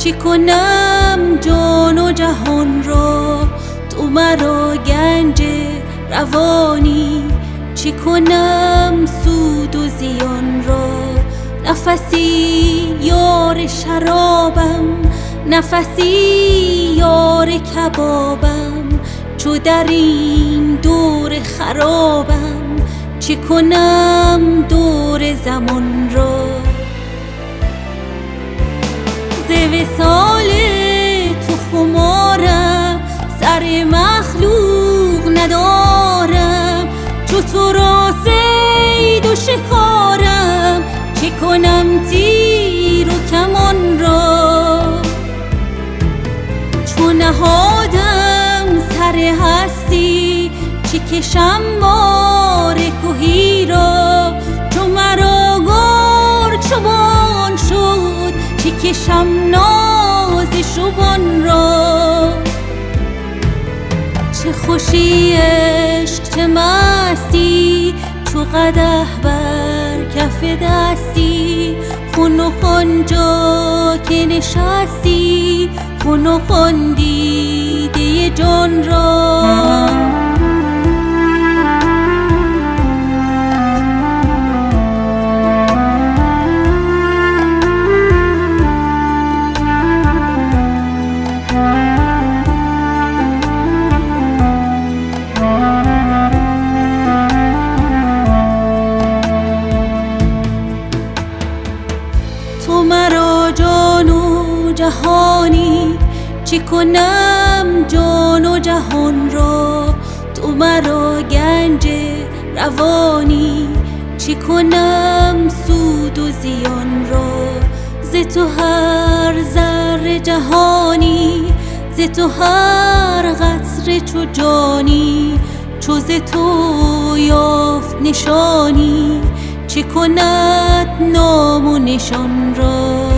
چی کنم جان و جهان را، تو مرا گنج روانی. چی کنم سود و زیان را، نفسی یار شرابم، نفسی یار کبابم. چو در این دور خرابم، چی کنم دور زمان را. ز وصال تو خمارم، سر مخلوق ندارم. چو تو را صید و شکارم، چه کنم تیر و کمان را. چو نهادم سر هستی، چه کشم بار کهی را. چو مرا گور چوبان شد، چه کشم ناز شبان را. چه خوشی عشق چه مستی، چو قدح بر کف دستی. خون و خون جا که نشستی، خون و خون دیده جان را. تو مرا جان و جهانی، چی کنم جان و جهان را. تو مرا گنج روانی، چی کنم سود و زیان را. ز تو هر ذره جهانی، ز تو هر قطره چو جانی. چو ز تو یافت نشانی، چه کند نام و نشان را.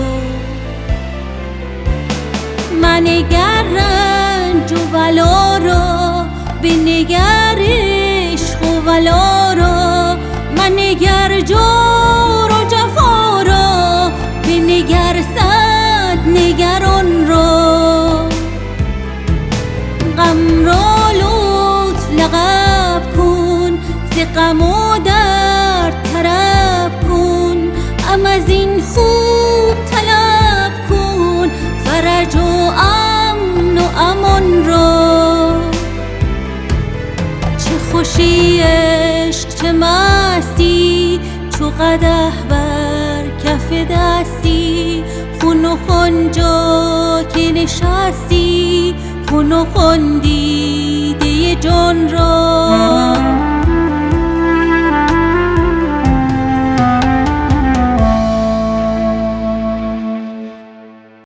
منگر رنج و بلا را، بنگر عشق و ولا را. منگر جور و جفا را، بنگر صد نگران را. غم را لطف لقب کن، ز غم و درد طرب کن. از این خوب طلب کن، فرج و امن و امان را. چه خوشی عشق چه مستی، چو قدح بر کف دستی. خون و خون جا که نشستی، خون و خون دیده جان را.